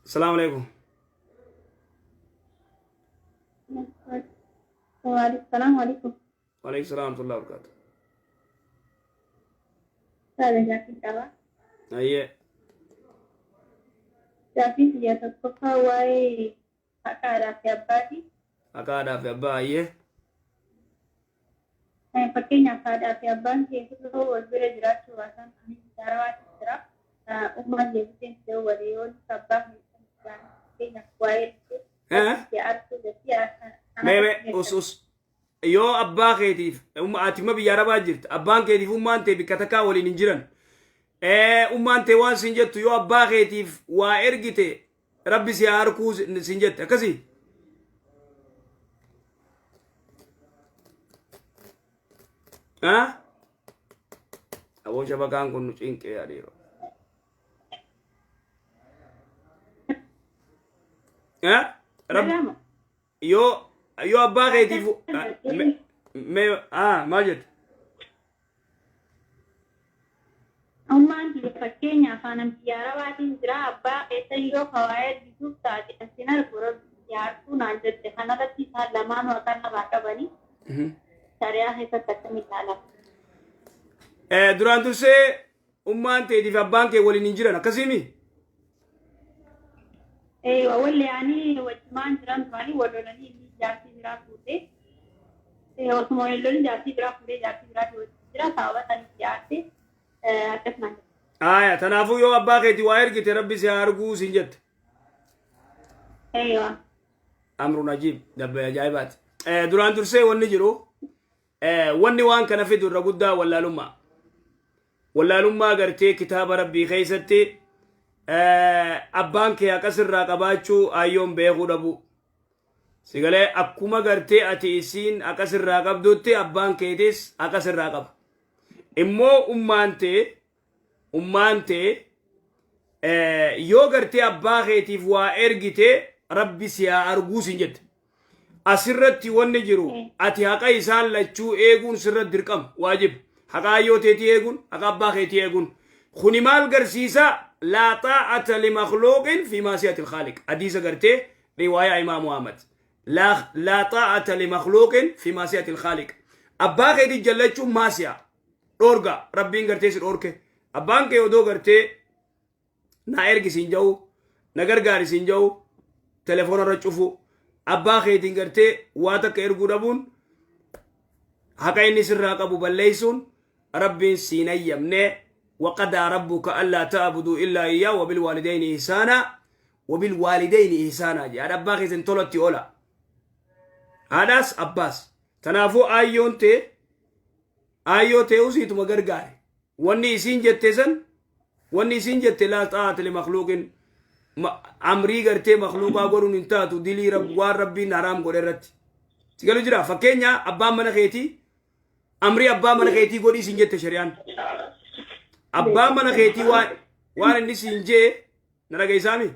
السلام عليكم. السلام عليكم. وعليكم السلام ورحمة الله وبركاته. هذا جاكي كذا. أيه. جاكي سيا تكفى واي أكارا في أبادي. أكادا في أبا أيه. Fakkeenyaaf aadaa fi abbaan keessatti wal bira jiraachuu baatan ani jarawaati jira. Uumaan deebiseen ta'uu walii yoo abbaa keessatti jiran fakkeenyaaf waa'ee arsuu مي أس يو أبا خيتيف أتيما بيارا باجرت أبان كيتيف أمان تي بكتكا ولي نجرن أمان تي وان سنجت يو أبا خيتيف وإرجتي ربي سياركو سنجت كسي ها أبو شبكان كن نشينك يا ديرو ها رب يو أبا خيتيف ماجد Ummaan fakkeenyaaf aannan biyyaarabaatiin jira abbaa keessa yoo kawaayee bituuf taate asinar gurra biyyaartuu naan jette kanarratti isaan lamaan waaqan namaa qabanii sariyaa keessatti akkamitti ilaala. duraan dursee ummaan teetiif abbaan kee waliin hin jiran akkasimi walli ani wajjumaan jiran turanii wallolanii inni jaartii biraa fuutee osuma wallolii jaartii biraa fuutee jaartii biraa jira sababa saniif jaartee akkasumaan. aya tanaafuu yoo abbaa keetii waa ergite rabbi si haa arguu siin jette amrun ajiib dabbe ajaa'ibaati duraan dursee wanni jiru wanni waan kana fidu irra guddaa wallaalummaa gartee kitaaba rabbii keeysatti abbaan kee akkasirraa qabaachuu ayyoon beekuu dhabu sigalee akkuma gartee ati isiin akkasirraa qabdutti abbaan keetis akkasirraa qaba immoo ummaantee yoo gartee abbaa keetiif waa ergite rabbi si haa arguu siin jette asirratti wanni jiru ati haqa isaan lachuu eeguun sirratti dirqama waajib haqa ayyoo teetii eeguun haqa abbaa keetii eeguun kuni maal garsiisa laa xaa'ata limakhluuqin fi maasiyati ilkhaaliq hadiisa gartee riwaayaa imaam muhammad laa xaa'ata limakhluuqin fi maasiyati ilkhaaliq abbaa keetii jallachuun maasiyaa dhorga rabbiin gartee si dhorke abbaan kee odoo gartee na ergisiin jahu na gargaarisiin jahu telefoona irra cufu abbaa keetiin gartee waa takka erguu dhabuun haqa inni sirraa qabu balleeysuun rabbiin siin ayyamne وقضى ربك ألا تعبدوا إلا إياه وبالوالدين إحسانا جاء ربك إذن طلت أولا هذاس أباس تنافو آيون تي وسيتم غرغاري واني سين جت لا طاعة لمخلوق امري غرتي مخلوقا غورون انتاتو دلي رب وار ربي نرام غوررت تيغلو جرا فكينيا ابا من خيتي امري ابا من خيتي غوري سين جت شريان ابا من خيتي وان ني سين جي نرغي سامي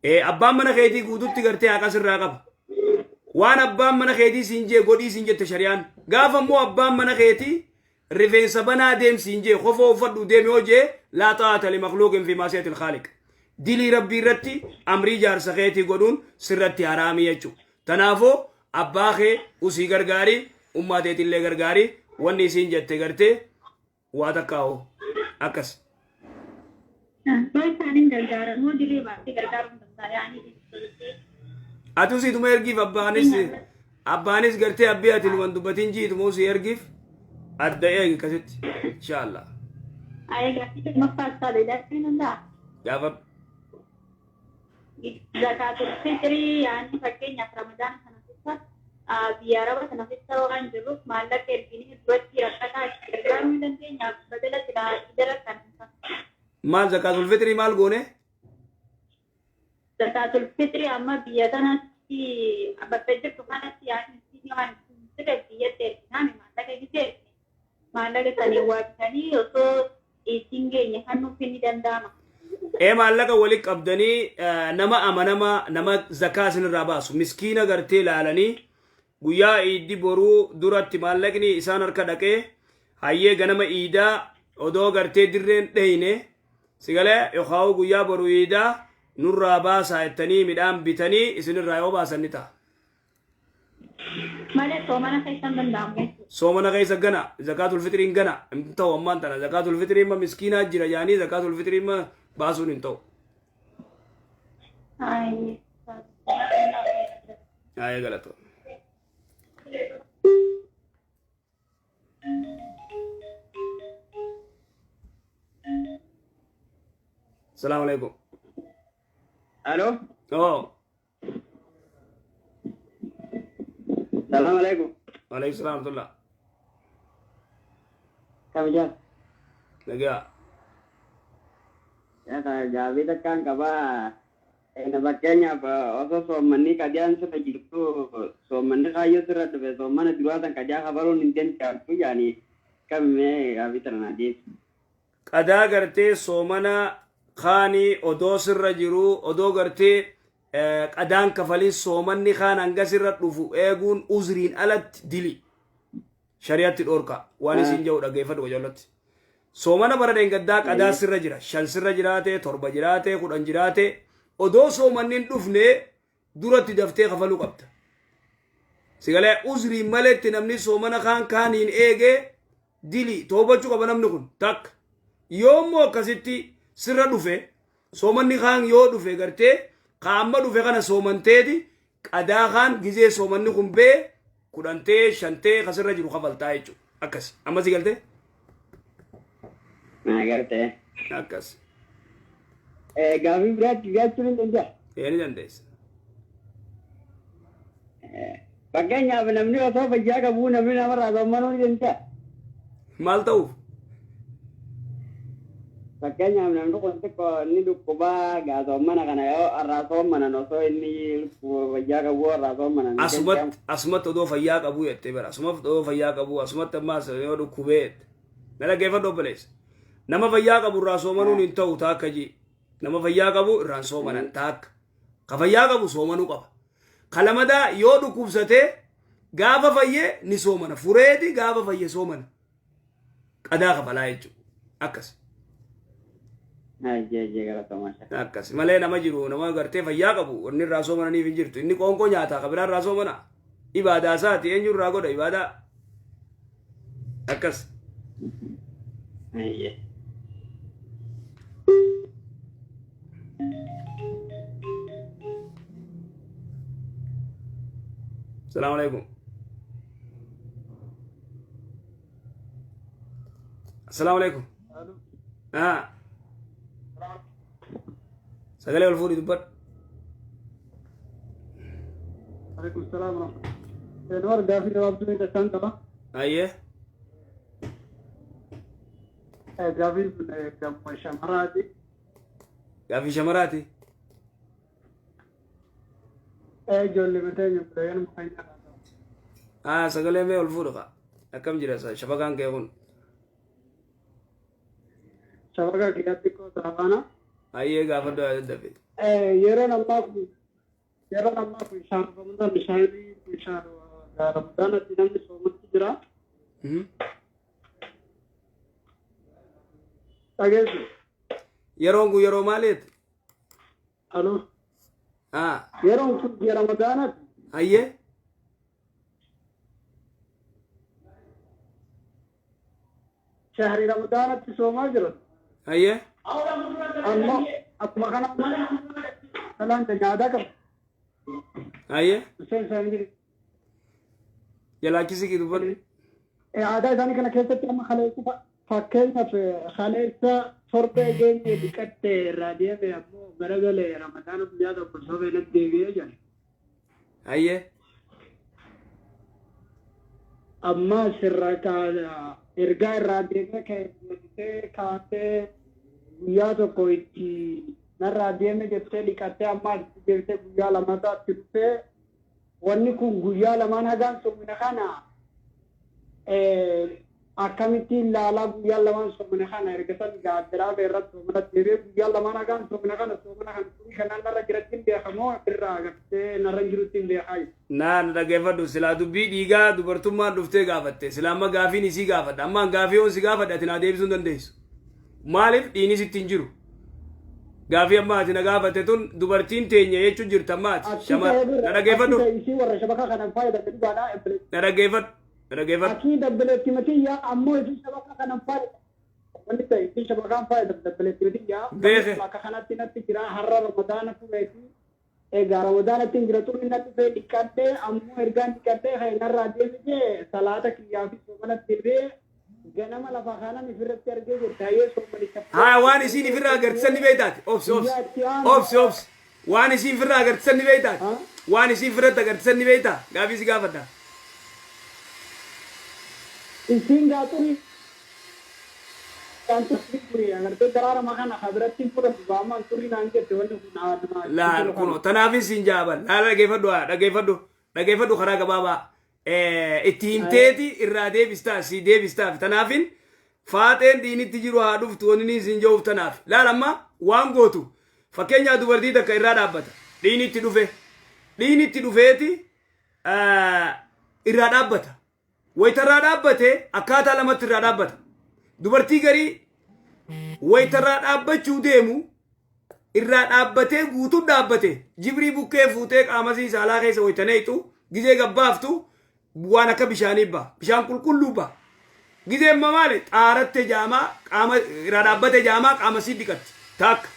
ابا من خيتي غودوتي غرتي اكاسر راقب وان ابا من خيتي سين جي غوري سين جت شريان غافا مو ابا من خيتي ريفين سبنا ديم سينجي خوفو فدو ديم يوجي لا طاعة لمخلوق في معصية الخالق ديلي ربي رتي امري جار سخيتي قدون سرتي حرامي يجو تنافو اباخي اسی گرگاری اماتي تلي گرگاری واني سينجت گرتي واتكاو اكس اتوسي تم يرغيف ابانيس گرتي ابياتي وندبتين جي تموسي يرغيف الدقيقة كست إن شاء الله. أيوة مفصل لكن لا. جاب. زكاة الفطر يعني فكين في رمضان سنة بيارة سنة وعن جروب مالك الجنيه دوتي ركعة كرام من الدنيا بدلت إلى إدارة كنسة. مال زكاة الفطر مال قونه؟ زكاة الفطر أما بيادنا في أبتدأ كمان يعني في يوم سنة بيادة نعم مالك كده. maallaqa sanii waabitanii osoo isin geenye hannu finni danda'ama. Maallaqa wali qabdanii nama amanamaa nama zakaa isinirraa baasu miskiina gartee laalanii guyyaa iiddi boruu duratti maallaqni isaan harka dhaqee hayyee ganama iidaa odoo gartee dirreen dheyne سيقالي يخاو قويا برويدا نور راباسا التني مدام بتني اسن الرايو باسا نتا مالي صومنا كيسان دندامو صومنا كيسا غنا زكاة الفطر غنا انتو ومان تنا زكاة الفطر ما مسكينة جرا يعني زكاة الفطر ما باسون انتو اي غلطو السلام عليكم الو اوه السلام عليكم وعليكم السلام ورحمة الله كم جاء لقيا ya gabi tekan kaba bakanya ba oso so manni kadian so tajitu so manni kayo surat be so mana duatan kaja kabaru ninten kartu yani kame gabi terana di qadaa gartee soomana kaanii odoo sirra jiru odoo gartee qadaan kafalin soomanni kaan hanga sirra dhufu eeguun uzriin alatti dili shari'atti dhorka waan isin jedhu dhageeffadhu qojollatti soomana bara deengaddaa qadaa sirra jira 5 sirra jiraate 7 jiraate 10 jiraate odoo soomannin dhufne duratti daftee kafaluu qabda sigalee uzriin maletti namni soomana kaaniin eegee dili toobachuu qaba namni kun takka yoommoo akkasitti sirra dhufe soomanni kaan yoo dhufe gartee kaamma dhufe kana soomanteeti qadaa kaan gizee soomanni kun bee 10 5 kasirra jiru kafaltaa jechuudha akkasi amma si galtee garte akkas gabi berat ni enja ni dandeessa bakanya namni oso fayyaa qabu namni namarraa soommanuu ni danda'a maal ta'uuf Fakkeenya namni kun xiqqoo inni dhukkubaa soomana kana yoo irraa soommanan osoo inni fayyaa qabu irraa soommanan. Asumatti odoo fayyaa qabu jettee bara asumatti odoo fayyaa qabu asumatti ammaas yoo dhukkubee jette na dhaggeeffadhu obboleessa nama fayyaa qabu irraa soomanuun hin ta'u taakka jee nama fayyaa qabu irraan soomanan taakka ka fayyaa qabu soomanuu qaba kalamadaa yoo dhukkubsatee gaafa fayyee ni soomana fureeti gaafa fayyee soomana qadaa kafalaa jechuudha akkas. Akkas malee nama jiru nama gartee fayyaa qabu wanni irraa soomananiif hin jirtu inni qoonqoo nyaataa ka biraa irraa soomana ibaadaa isaati eenyu irraa godha ibaadaa akkas. السلام عليكم السلام عليكم سجلي والفوري دبر عليكم السلام ورحمة الله نور دافي جواب توني تسان تبا أيه دافي كم شمراتي دافي شمراتي جولي متى يبدأ مخينا سجلي مي والفوري كم جرا شبكان كيفون شبكة كياتي كو سافانا أيه قافل دو دافي يرون الله في شهر رمضان مشاهدي في شهر رمضان تنام سومت جرا أجل يرونغو يرو مالت ألو يرون في رمضان أيه شهر رمضان تسوما جرا أيه أما أما كنا سلام تجاهدا كم أيه سين سين يلا كيسي كده بر عادة ثاني كنا كيسة تام خالص فكين في خالص فرق جين يدكت رادية بأمو برجل رمضان بجاد وبرسوا بين الدنيا يعني أيه أما شركة إرجاء رادية كانت guyyaa koitti narraa deeme jettee dhiqattee amma deemtee guyyaa lamata atti dhufee wanni kun guyyaa lamaan hagaan soomina kana akkamittiin laalaa guyyaa lamaan soomina kana erga san gaaddiraa irratti soomina deebee guyyaa lamaan hagaan soomina kana turii kanaan narra jiratti hin beekamoo irraa agartee narra jirutti hin beekaayi. Naan dhaggeeffadhu silaa dubbii dhiigaa dubartummaan dhuftee gaafatte silaa amma gaafiin isii gaafadha ammaan gaafii hoon si gaafadha ati naa deebisuu hin dandeessu. Maaliif dhiini sitti hin jiru Gaafii ammaati na gaafate tun dubartiin teenya jechuun jirta ammaati. Shamar na dhaggeeffadhu. Isii warra shabaka kanan fayyadamu dhugaadhaa ebbile. Na dhaggeeffadhu. Na dhaggeeffadhu. Akii dabbileetti matiyyaa ammoo isii shabaka kanan fayyadamu. Wanti ta'e isii shabakaan fayyadamu dabbileetti matiyyaa. Beeke. Akka kanatti natti jira har'a ramadaana tureeti. Egaa ramadaanatti hin jira turni natti fee dhiqadhee ammoo ergaan dhiqadhee haynarraa deemee salaata kiyyaa fi soomanatti deebee ganama lafa kanan ifirratti argee jirta yoo soomanicha. Haa waan isiin ifirraa agarsiisan ni beektaati. Obsi obsi. Obsi obsi. Waan isiin ifirraa agarsiisan ni beektaati. Waan isiin ifirratti agarsiisan ni beektaa. Gaafii si gaafadha. Isiin gaaturii. Kan turri kuri agartee daraara makana kabirratti fudhatu baamaan turri naan jette wanni kun aadama. Laal kuno tanaafis siin jaaban. Laal dhaggeeffadhu dhaggeeffadhu. Dhaggeeffadhu karaa gabaabaa. Itti himteeti irraa deebistaa si deebistaaf tanaafin faaxeen diinitti jiru haa dhuftu wanni ni siin ja'uuf tanaaf. Laal amma waan gootu fakkeenyaa dubartii takka irraa dhaabbata. Diinitti dhufe. Diinitti dhufeeti irraa dhaabbata. Wayitarraa dhaabbate akkaataa lamatti irraa dhaabbata. Dubartii garii wayitarraa dhaabbachuu deemu irraa dhaabbatee guutuu dhaabbate jibrii bukkee fuutee qaamasii saalaa keessa wayitaneetu gizee gabbaaftu waan akka bishaanii ba'a bishaan qulqulluu ba'a gizee amma maali xaaratte jaamaa qaama irraa dhaabbate jaamaa qaamasii dhiqatti takka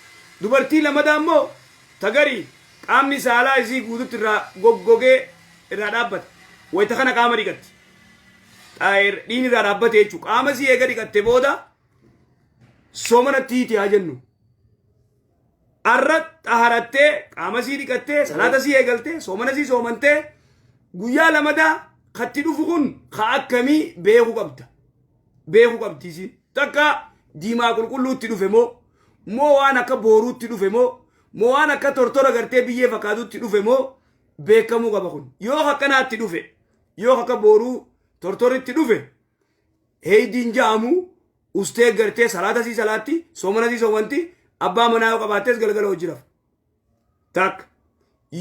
dubartii lamadaa immoo tagarii qaamni saalaa isii guututti irraa goggogee irraa dhaabbata wayita kana qaama dhiqatti. Dhiini irraa dhaabbate jechuudha. Qaama sii eega dhiqatte booda soomanatti hiiti haa jennu. Arra xaharattee qaama sii dhiqattee salaata sii eegaltee soomana sii soomantee guyyaa lamadaa katti dhufu kun ka akkamii beekuu qabda. Beekuu qabdi isiin. Takka diimaa qulqulluutti dhufe moo waan akka booruutti dhufe moo waan akka tortora gartee biyyee fakkaatuutti dhufe moo beekamuu qaba kun. Yoo akkanaatti dhufe yoo akka booruu tortoritti dhufe heeydiin ja'amu ustee gartee salaata sii salaatti soomana sii soomanti abbaa manaa yoo qabaattees galgala hojjiraaf. Takka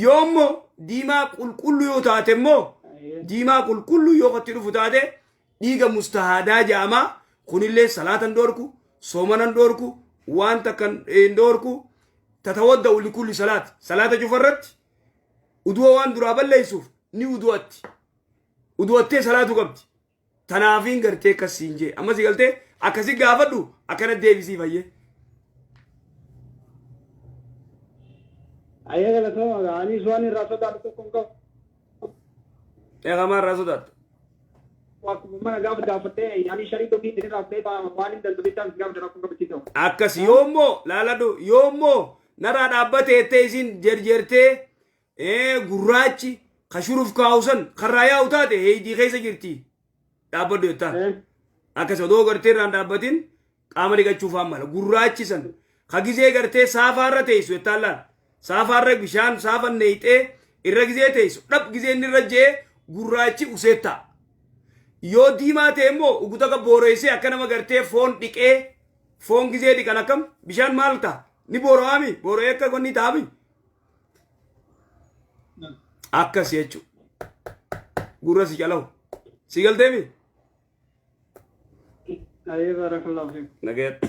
yoommoo diimaa qulqulluu yoo taate immoo diimaa qulqulluu yoo itti dhufu taate dhiiga mustahaadaa ja'amaa kunillee salaatan dhoorku soomanan dhoorku waan takkan dhoorku tatawadda'u likulli salaata cufarratti uduwa waan duraa balleessuuf ni uduwatti. Uduwattee salaatu qabdi. Tanaafiin gartee akkasiin jee. Ammas galtee akkasi gaafadhu akkana deebisii fayyee. Ayyee galatoomaa anis waan irraa sodaatu tokko hin qabu. Eegamaa irraa sodaatu. Akkuma mana gaafa gaafattee yaani sharii tokkii irraa fudhee waan hin danda'u gaafa dara kun qabachiisu. Akkas yoommoo laaladhu yoommoo narraa dhaabbatee ettee isiin jerjertee gurraachi. Kashuruuf kaawusan karraa yaa'u taate heeydii keessa jirti dhaabbadhu jettaan akkas odoo gartee irraan dhaabbatin qaama dhiqachuuf hammala gurraachisan ka gizee gartee saafaarra teessu jettaan laal saafaarra bishaan saafan neeyxee irra gizee teessu dhab gizeen irra jee gurraachi useetta yoo diimaa ta'e immoo uguta ka booreessee akka nama gartee foon dhiqee foon gizee dhiqan akkam bishaan maal ta'a ni booro'aami booro'ee akka konni ta'ami. Akkas jechuudha. Gurra si calawu. Si galteemi? Ayyee barakallahu fiik. Nageet.